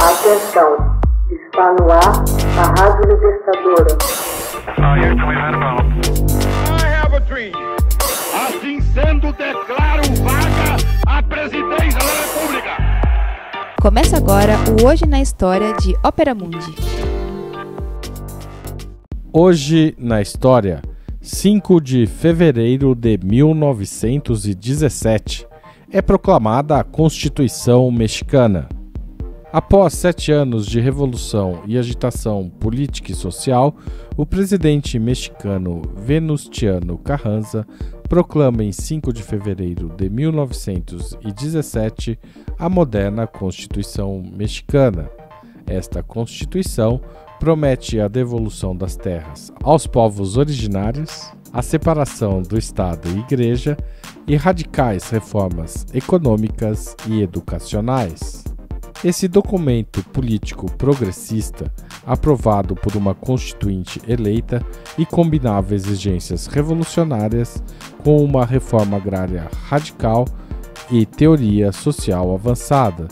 Atenção, está no ar a Rádio Libertadora. I have a dream. Assim sendo, declaro vaga a presidência da República. Começa agora o Hoje na História de Ópera Mundi. Hoje na História, 5 de fevereiro de 1917, é proclamada a Constituição Mexicana. Após 7 anos de revolução e agitação política e social, o presidente mexicano Venustiano Carranza proclama em 5 de fevereiro de 1917 a moderna Constituição Mexicana. Esta Constituição promete a devolução das terras aos povos originários, a separação do Estado e Igreja e radicais reformas econômicas e educacionais. Esse documento político progressista, aprovado por uma constituinte eleita e combinava exigências revolucionárias com uma reforma agrária radical e teoria social avançada.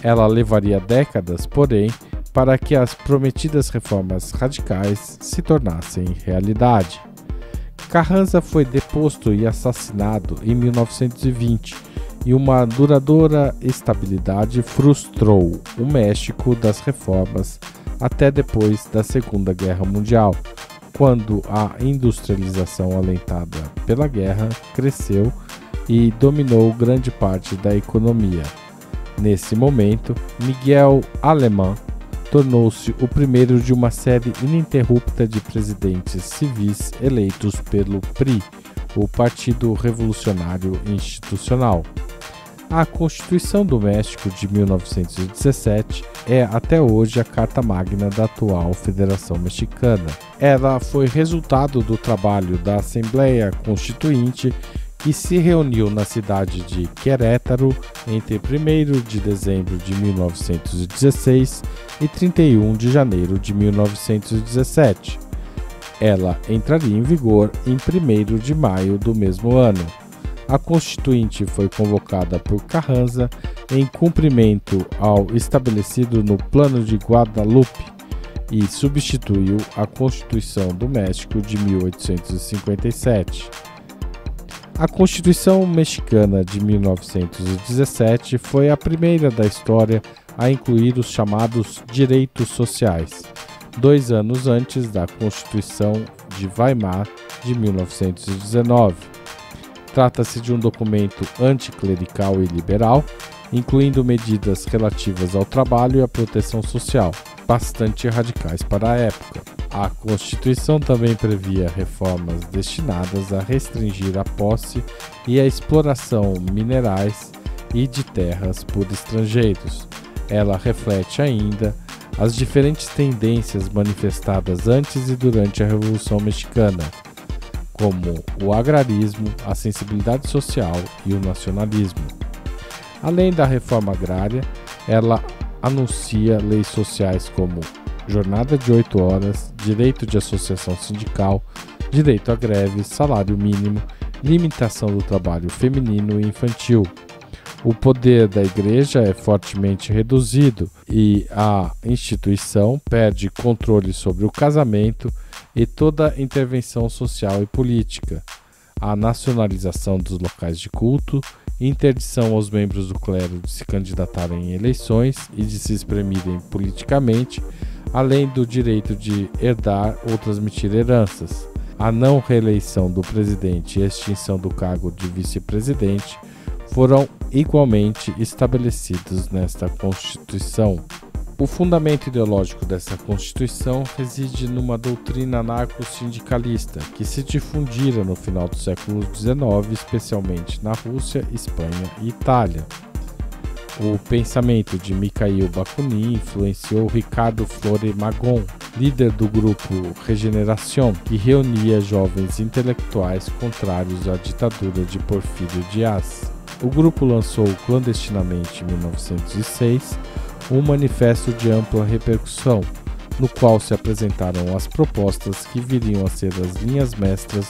Ela levaria décadas, porém, para que as prometidas reformas radicais se tornassem realidade. Carranza foi deposto e assassinado em 1920, e uma duradoura estabilidade frustrou o México das reformas até depois da Segunda Guerra Mundial, quando a industrialização alentada pela guerra cresceu e dominou grande parte da economia. Nesse momento, Miguel Alemán tornou-se o primeiro de uma série ininterrupta de presidentes civis eleitos pelo PRI, o Partido Revolucionário Institucional. A Constituição do México de 1917 é até hoje a carta magna da atual Federação Mexicana. Ela foi resultado do trabalho da Assembleia Constituinte, que se reuniu na cidade de Querétaro entre 1º de dezembro de 1916 e 31 de janeiro de 1917. Ela entraria em vigor em 1º de maio do mesmo ano. A Constituinte foi convocada por Carranza em cumprimento ao estabelecido no Plano de Guadalupe e substituiu a Constituição do México de 1857. A Constituição Mexicana de 1917 foi a primeira da história a incluir os chamados direitos sociais, 2 anos antes da Constituição de Weimar de 1919. Trata-se de um documento anticlerical e liberal, incluindo medidas relativas ao trabalho e à proteção social, bastante radicais para a época. A Constituição também previa reformas destinadas a restringir a posse e a exploração minerais e de terras por estrangeiros. Ela reflete ainda as diferentes tendências manifestadas antes e durante a Revolução Mexicana, como o agrarismo, a sensibilidade social e o nacionalismo. Além da reforma agrária, ela anuncia leis sociais como jornada de 8 horas, direito de associação sindical, direito à greve, salário mínimo, limitação do trabalho feminino e infantil. O poder da Igreja é fortemente reduzido e a instituição perde controle sobre o casamento e toda intervenção social e política. A nacionalização dos locais de culto, interdição aos membros do clero de se candidatarem em eleições e de se exprimirem politicamente, além do direito de herdar ou transmitir heranças. A não reeleição do presidente e a extinção do cargo de vice-presidente foram igualmente estabelecidos nesta Constituição. O fundamento ideológico dessa Constituição reside numa doutrina anarco-sindicalista que se difundira no final do século XIX, especialmente na Rússia, Espanha e Itália. O pensamento de Mikhail Bakunin influenciou Ricardo Flore Magón, líder do grupo Regeneración, que reunia jovens intelectuais contrários à ditadura de Porfírio Dias. O grupo lançou clandestinamente em 1906 um manifesto de ampla repercussão, no qual se apresentaram as propostas que viriam a ser as linhas mestras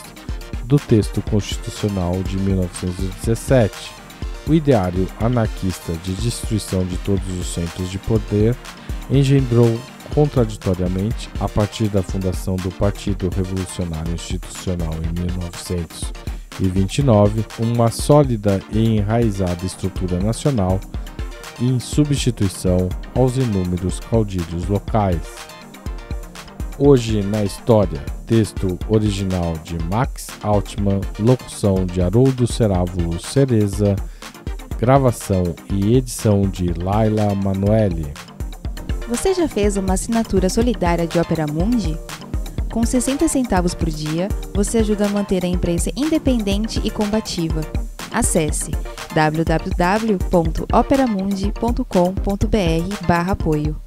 do texto constitucional de 1917. O ideário anarquista de destruição de todos os centros de poder engendrou contraditoriamente, a partir da fundação do Partido Revolucionário Institucional em 1929, uma sólida e enraizada estrutura nacional em substituição aos inúmeros caudilhos locais. Hoje na História, texto original de Max Altman, locução de Haroldo Cerávulo Cereza, gravação e edição de Laila Manoeli. Você já fez uma assinatura solidária de Opera Mundi? Com 60 centavos por dia, você ajuda a manter a imprensa independente e combativa. Acesse www.operamundi.com.br/apoio.